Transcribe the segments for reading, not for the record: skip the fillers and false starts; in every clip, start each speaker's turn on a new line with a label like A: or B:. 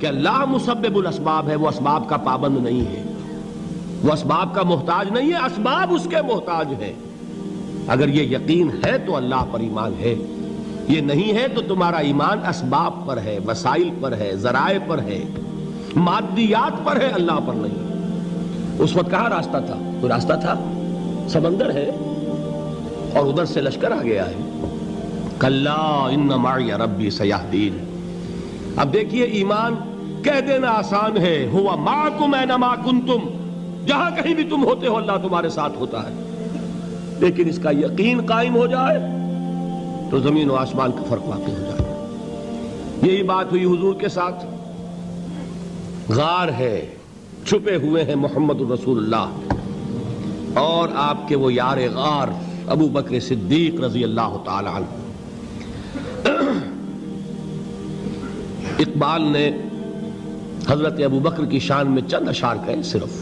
A: کہ اللہ مسبب الاسباب ہے، وہ اسباب کا پابند نہیں ہے، وہ اسباب کا محتاج نہیں ہے، اسباب اس کے محتاج ہیں۔ اگر یہ یقین ہے تو اللہ پر ایمان ہے، یہ نہیں ہے تو تمہارا ایمان اسباب پر ہے، وسائل پر ہے، ذرائع پر ہے، مادیات پر ہے، اللہ پر نہیں۔ اس وقت کہاں راستہ تھا؟ کوئی راستہ تھا؟ سمندر ہے اور ادھر سے لشکر آ گیا ہے۔ کلا ان معی ربی سیہدین۔ اب دیکھیے ایمان کہہ دینا آسان ہے، ہوا معکم اینما کنتم، جہاں کہیں بھی تم ہوتے ہو اللہ تمہارے ساتھ ہوتا ہے، لیکن اس کا یقین قائم ہو جائے تو زمین و آسمان کا فرق واقع ہو جائے۔ یہی بات ہوئی حضور کے ساتھ۔ غار ہے، چھپے ہوئے ہیں محمد الرسول اللہ اور آپ کے وہ یار غار ابو بکر صدیق رضی اللہ تعالی عنہ۔ اقبال نے حضرت ابو بکر کی شان میں چند اشعار کہے صرف،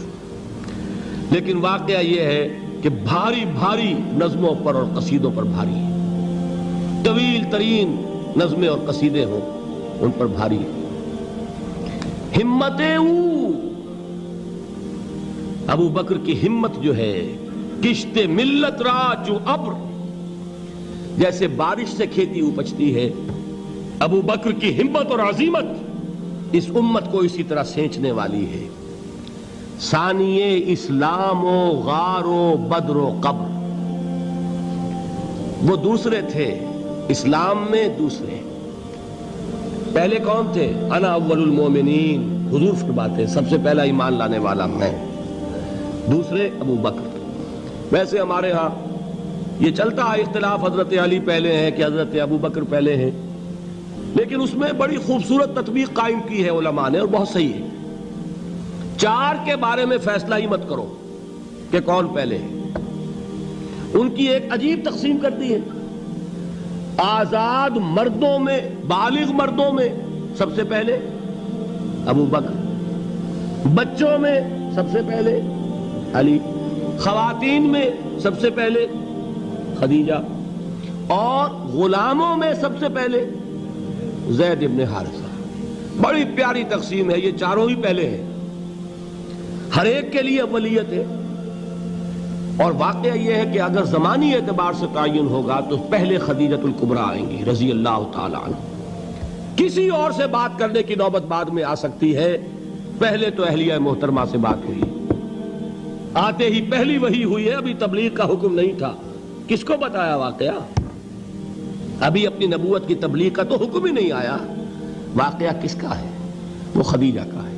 A: لیکن واقعہ یہ ہے کہ بھاری بھاری نظموں پر اور قصیدوں پر بھاری ہے، طویل ترین نظمیں اور قصیدے ہوں ان پر بھاری ہے۔ ہمت ابو بکر کی ہمت جو ہے، کشت ملت را جو ابر، جیسے بارش سے کھیتی اپجتی ہے، ابو بکر کی ہمت اور عزیمت اس امت کو اسی طرح سینچنے والی ہے۔ ثانیے اسلام و غار و بدر و قبر، وہ دوسرے تھے اسلام میں، دوسرے پہلے کون تھے؟ انا اول المومنین، حضور فرماتے ہیں سب سے پہلا ایمان لانے والا میں، دوسرے ابو بکر۔ ویسے ہمارے ہاں یہ چلتا ہے اختلاف، حضرت علی پہلے ہیں کہ حضرت ابو بکر پہلے ہیں، لیکن اس میں بڑی خوبصورت تطبیق قائم کی ہے علماء نے اور بہت صحیح ہے۔ چار کے بارے میں فیصلہ ہی مت کرو کہ کون پہلے ہے، ان کی ایک عجیب تقسیم کر دی ہے۔ آزاد مردوں میں، بالغ مردوں میں سب سے پہلے ابو بکر، بچوں میں سب سے پہلے علی، خواتین میں سب سے پہلے خدیجہ، اور غلاموں میں سب سے پہلے زید ابن حارثہ۔ بڑی پیاری تقسیم ہے، یہ چاروں ہی پہلے ہیں، ہر ایک کے لیے اولیت ہے۔ اور واقعہ یہ ہے کہ اگر زمانی اعتبار سے تعین ہوگا تو پہلے خدیجۃ الکبریٰ آئیں گی رضی اللہ تعالی عنہ۔ کسی اور سے بات کرنے کی نوبت بعد میں آ سکتی ہے، پہلے تو اہلیہ محترمہ سے بات ہوئی، آتے ہی پہلی وحی ہوئی ہے، ابھی تبلیغ کا حکم نہیں تھا۔ کس کو بتایا واقعہ؟ ابھی اپنی نبوت کی تبلیغ کا تو حکم ہی نہیں آیا۔ واقعہ کس کا ہے؟ وہ خدیجہ کا ہے۔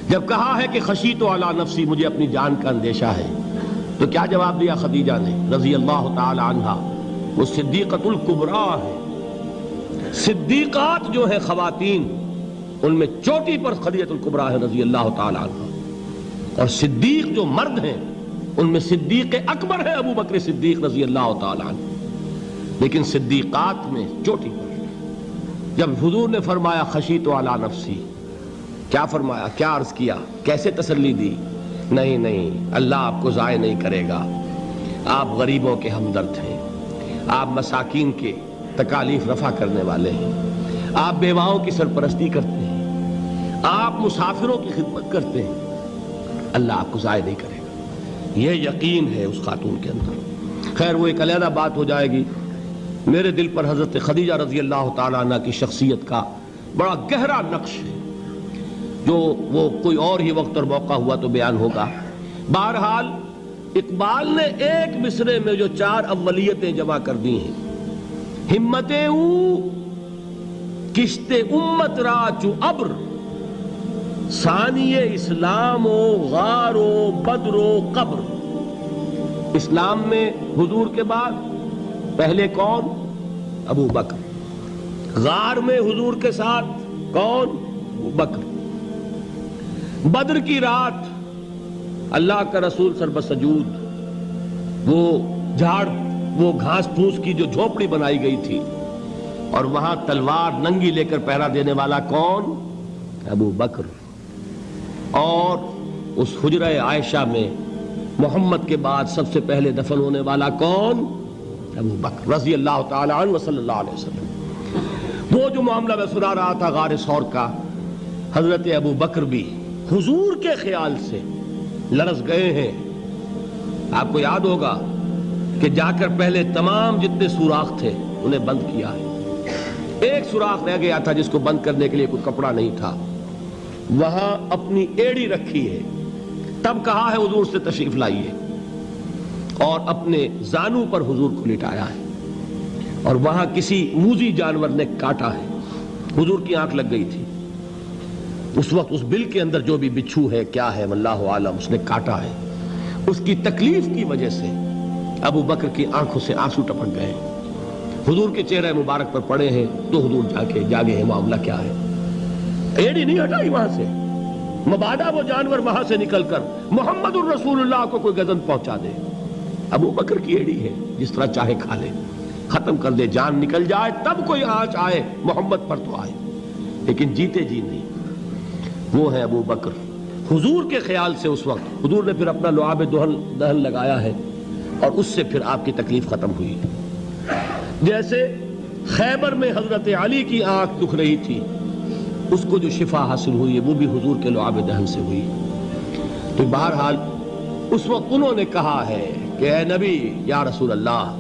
A: جب کہا ہے کہ خشیت علی نفسی، مجھے اپنی جان کا اندیشہ ہے، تو کیا جواب دیا خدیجہ نے رضی اللہ تعالی عنہا؟ وہ صدیقۃ الکبریٰ ہے۔ صدیقات جو ہیں خواتین، ان میں چوٹی پر خدیجۃ الکبریٰ ہے رضی اللہ تعالی عنہا، اور صدیق جو مرد ہیں ان میں صدیق اکبر ہے ابو بکر صدیق رضی اللہ تعالی عنہ، لیکن صدیقات میں چوٹی پر۔ جب حضور نے فرمایا خشیت علی نفسی، کیا فرمایا؟ کیا عرض کیا؟ کیسے تسلی دی؟ نہیں نہیں، اللہ آپ کو ضائع نہیں کرے گا، آپ غریبوں کے ہمدرد ہیں، آپ مساکین کے تکالیف رفع کرنے والے ہیں، آپ بیواؤں کی سرپرستی کرتے ہیں، آپ مسافروں کی خدمت کرتے ہیں، اللہ آپ کو ضائع نہیں کرے گا۔ یہ یقین ہے اس خاتون کے اندر۔ خیر وہ ایک علیحدہ بات ہو جائے گی۔ میرے دل پر حضرت خدیجہ رضی اللہ تعالیٰ عنہ کی شخصیت کا بڑا گہرا نقش ہے، جو وہ کوئی اور ہی وقت اور موقع ہوا تو بیان ہوگا۔ بہرحال اقبال نے ایک مصرے میں جو چار اولیتیں جمع کر دی ہیں، ہمتیں او کشت امت را چو ابر، ثانی اسلام و غار و بدر و قبر۔ اسلام میں حضور کے بعد پہلے کون؟ ابو بکر۔ غار میں حضور کے ساتھ کون؟ ابو بکر۔ بدر کی رات اللہ کا رسول سربسجود، وہ جھاڑ، وہ گھاس پھوس کی جو جھوپڑی بنائی گئی تھی، اور وہاں تلوار ننگی لے کر پہرا دینے والا کون؟ ابو بکر۔ اور اس حجرہ عائشہ میں محمد کے بعد سب سے پہلے دفن ہونے والا کون؟ ابو بکر رضی اللہ تعالی عنہ صلی اللہ علیہ وسلم۔ وہ جو معاملہ میں سنا رہا تھا غار ثور کا، حضرت ابو بکر بھی حضور کے خیال سے لرز گئے ہیں. آپ کو یاد ہوگا کہ جا کر پہلے تمام جتنے سوراخ تھے انہیں بند کیا ہے. ایک سوراخ رہ گیا تھا جس کو بند کرنے کے لیے کوئی کپڑا نہیں تھا. وہاں اپنی ایڑی رکھی ہے. تب کہا ہے حضور سے تشریف لائیے, اور اپنے زانو پر حضور کو لٹایا ہے. اور وہاں کسی موذی جانور نے کاٹا ہے. حضور کی آنکھ لگ گئی تھی. اس وقت اس بل کے اندر جو بھی بچھو ہے کیا ہے واللہ عالم, اس نے کاٹا ہے. اس کی تکلیف کی وجہ سے ابو بکر کی آنکھوں سے آنسو ٹپک گئے. حضور کے چہرے مبارک پر پڑے ہیں تو حضور جاگے ہیں معاملہ کیا ہے. ایڑی نہیں ہٹائی وہاں سے, مبادا وہ جانور وہاں سے نکل کر محمد الرسول اللہ کو کوئی گزن پہنچا دے. ابو بکر کی ایڑی ہے, جس طرح چاہے کھا لے, ختم کر دے, جان نکل جائے تب کوئی آنچ آئے محمد پر تو آئے, لیکن جیتے جی نہیں. وہ ہے ابو بکر. حضور کے خیال سے اس وقت حضور نے پھر اپنا لعاب دہن لگایا ہے, اور اس سے پھر آپ کی تکلیف ختم ہوئی. جیسے خیبر میں حضرت علی کی آنکھ دکھ رہی تھی, اس کو جو شفا حاصل ہوئی ہے وہ بھی حضور کے لعاب دہن سے ہوئی. تو بہرحال اس وقت انہوں نے کہا ہے کہ اے نبی یا رسول اللہ,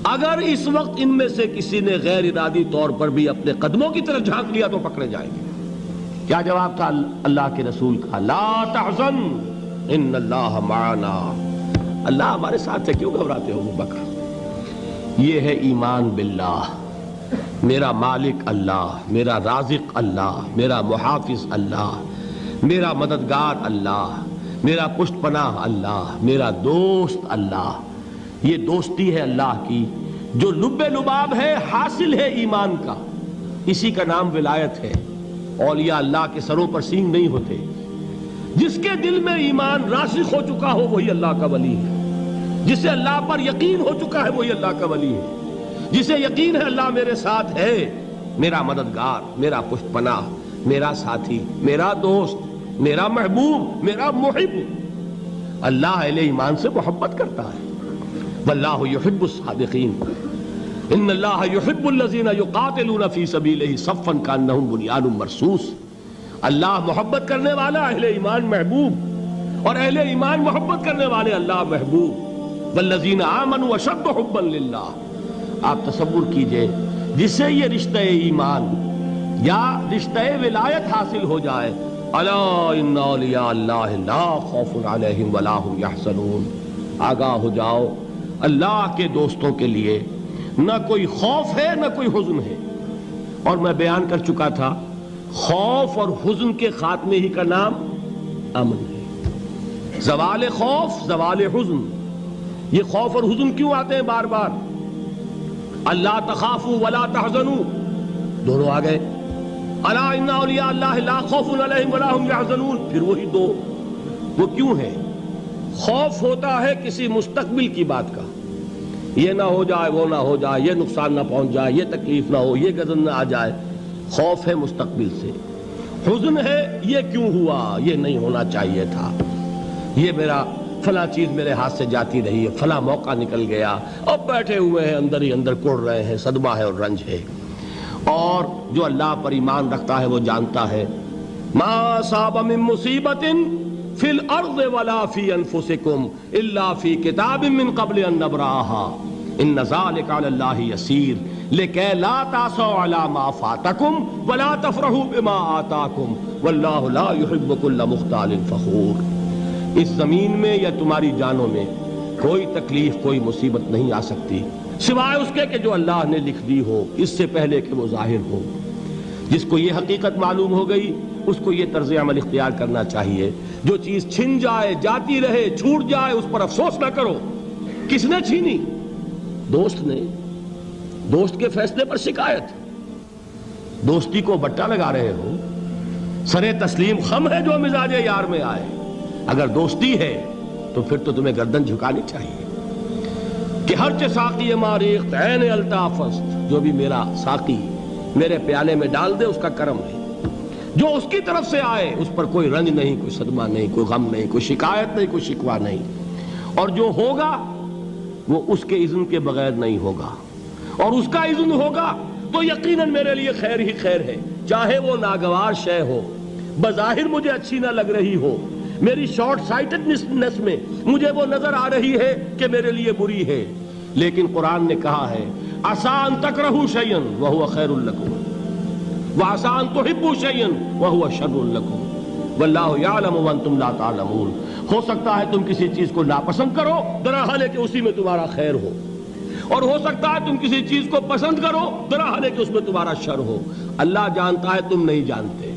A: اگر اس وقت ان میں سے کسی نے غیر ارادی طور پر بھی اپنے قدموں کی طرف جھانک لیا تو پکڑے جائیں گے. کیا جواب تھا اللہ کے رسول کا؟ لا تحزن ان اللہ معنا. اللہ ہمارے ساتھ ہے, کیوں گھبراتے ہو ابو بکر؟ یہ ہے ایمان باللہ. میرا مالک اللہ, میرا رازق اللہ, میرا محافظ اللہ, میرا مددگار اللہ, میرا پشت پناہ اللہ, میرا دوست اللہ. یہ دوستی ہے اللہ کی جو لب لباب ہے, حاصل ہے ایمان کا. اسی کا نام ولایت ہے. اولیاء اللہ کے سروں پر سینگ نہیں ہوتے. جس کے دل میں ایمان راسخ ہو چکا ہو وہی اللہ کا ولی ہے. جسے اللہ پر یقین ہو چکا ہے وہی اللہ کا ولی ہے. جسے یقین ہے اللہ میرے ساتھ ہے, میرا مددگار, میرا پشت پناہ, میرا ساتھی, میرا دوست, میرا محبوب, میرا محب. اللہ اہل ایمان سے محبت کرتا ہے. واللہ یحب الصادقین. ان اللہ یحب الذین یقاتلون فی سبیلہ صفا کانہم بنیان مرصوص. اللہ محبت کرنے والا, اہل ایمان محبوب, اور اہل ایمان محبت کرنے والے اللہ محبوب. والذین آمنوا اشد حبا للہ. آپ تصور کیجئے جسے یہ رشتہ ایمان یا رشتہ ولایت حاصل ہو جائے, الا ان اولیاء اللہ لا خوف علیہم ولا هم یحزنون. آگاہ ہو جاؤ, اللہ کے دوستوں کے لیے نہ کوئی خوف ہے نہ کوئی حزن ہے. اور میں بیان کر چکا تھا, خوف اور حزن کے خاتمے ہی کا نام امن ہے. زوال خوف, زوال حزن. یہ خوف اور حزن کیوں آتے ہیں بار بار؟ اللہ تخافوا ولا تحزنوا, دونوں آ گئے. الا ان اولیاء اللہ لا خوف علیہم ولا هم یحزنون, پھر وہی دو. وہ کیوں ہے؟ خوف ہوتا ہے کسی مستقبل کی بات کا, یہ نہ ہو جائے, وہ نہ ہو جائے, یہ نقصان نہ پہنچ جائے, یہ تکلیف نہ ہو, یہ غضب نہ آ جائے. خوف ہے مستقبل سے. حزن ہے یہ کیوں ہوا, یہ نہیں ہونا چاہیے تھا, یہ میرا فلاں چیز میرے ہاتھ سے جاتی رہی ہے, فلاں موقع نکل گیا, اب بیٹھے ہوئے ہیں اندر ہی اندر کڑ رہے ہیں, صدمہ ہے اور رنج ہے. اور جو اللہ پر ایمان رکھتا ہے وہ جانتا ہے ما اصاب من مصیبت فی الارض ولا فی انفسکم الا فی کتاب من قبل ان نبرأها ان ذلک علی اللہ یسیر لکی لا تعصوا علی ما فاتکم ولا تفرحوا بما آتاکم واللہ لا يحب کل مختال فخور. اس زمین میں یا تمہاری جانوں میں کوئی تکلیف, کوئی مصیبت نہیں آ سکتی سوائے اس کے کہ جو اللہ نے لکھ دی ہو, اس سے پہلے کہ وہ ظاہر ہو. جس کو یہ حقیقت معلوم ہو گئی اس کو یہ طرز عمل اختیار کرنا چاہیے. جو چیز چھن جائے, جاتی رہے, چھوٹ جائے, اس پر افسوس نہ کرو. کس نے چھینی؟ دوست نے. دوست کے فیصلے پر شکایت. دوستی کو بٹا لگا رہے ہو, سرے تسلیم خم ہے جو مزاج یار میں آئے. اگر دوستی ہے تو پھر تو تمہیں گردن جھکانی چاہیے کہ ہر ساقی ماریخت عین الطافست, جو بھی میرا ساقی میرے پیالے میں ڈال دے اس کا کرم ہے. جو اس کی طرف سے آئے اس پر کوئی رنج نہیں, کوئی صدمہ نہیں, کوئی غم نہیں, کوئی شکایت نہیں, کوئی شکوہ نہیں. اور جو ہوگا وہ اس کے اذن کے بغیر نہیں ہوگا, اور اس کا اذن ہوگا تو یقیناً میرے لیے خیر ہی خیر ہے, چاہے وہ ناگوار شے ہو, بظاہر مجھے اچھی نہ لگ رہی ہو، میری شارٹ سائٹڈنس میں مجھے وہ نظر آ رہی ہے کہ میرے لیے بری ہے، لیکن قرآن نے کہا ہے عسیٰ ان تکرہوا شیئا وہو خیر لکم وعسیٰ ان تحبوا شیئا وہو شر لکم واللہ یعلم وانتم لا تعلمون۔ ہو سکتا ہے تم کسی چیز کو ناپسند کرو درحال ہے کہ اسی میں تمہارا خیر ہو، اور ہو سکتا ہے تم کسی چیز کو پسند کرو درحال ہے کہ اس میں تمہارا شر ہو۔ اللہ جانتا ہے، تم نہیں جانتے۔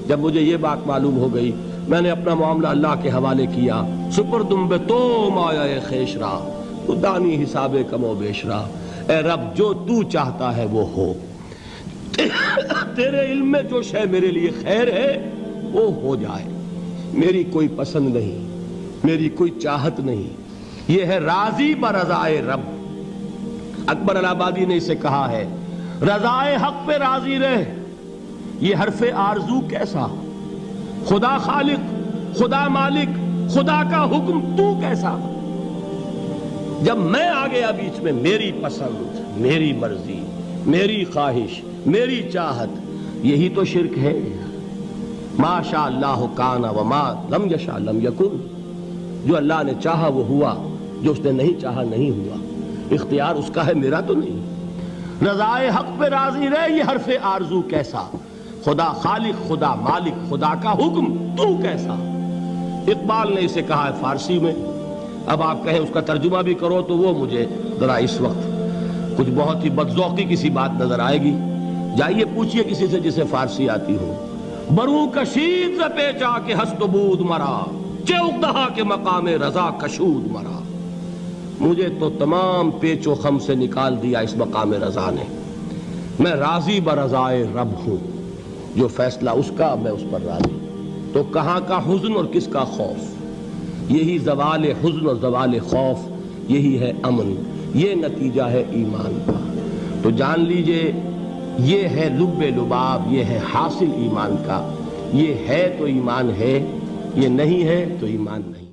A: جب مجھے یہ بات معلوم ہو گئی، میں نے اپنا معاملہ اللہ کے حوالے کیا۔ سپردم بے تو مایا خیش را تو دانی حساب کم و بیش را، اے رب جو تو چاہتا ہے وہ ہو، تیرے علم میں جو شے میرے لیے خیر ہے وہ ہو جائے، میری کوئی پسند نہیں، میری کوئی چاہت نہیں، یہ ہے راضی برضائے رب۔ اکبر الہٰبادی نے اسے کہا ہے رضائے حق پہ راضی رہ، یہ حرف آرزو کیسا، خدا خالق، خدا مالک، خدا کا حکم تو کیسا۔ جب میں آ گیا بیچ میں، میری پسند، میری مرضی، میری خواہش، میری چاہت، یہی تو شرک ہے۔ ما شاء اللہ کان وما لم یشاء لم یکن، جو اللہ نے چاہا وہ ہوا، جو اس نے نہیں چاہا نہیں ہوا، اختیار اس کا ہے، میرا تو نہیں۔ رضائے حق پہ راضی رہے، یہ حرف آرزو کیسا، خدا خالق، خدا مالک، خدا کا حکم تو کیسا۔ اقبال نے اسے کہا ہے فارسی میں، اب آپ کہیں اس کا ترجمہ بھی کرو تو وہ مجھے ذرا اس وقت کچھ بہت ہی بدذوقی کسی بات نظر آئے گی۔ جائیے پوچھئے کسی سے جسے فارسی آتی ہو۔ برو کشید ز پیچا کے ہست و بود مرا، چے اقدہا کے مقام رضا کشود مرا۔ مجھے تو تمام پیچ و خم سے نکال دیا اس مقام رضا نے، میں راضی برضائے رب ہوں، جو فیصلہ اس کا میں اس پر راضی۔ تو کہاں کا حزن اور کس کا خوف، یہی زوال حزن اور زوال خوف، یہی ہے امن، یہ نتیجہ ہے ایمان کا۔ تو جان لیجئے یہ ہے لب لباب، یہ ہے حاصل ایمان کا، یہ ہے تو ایمان ہے، یہ نہیں ہے تو ایمان نہیں۔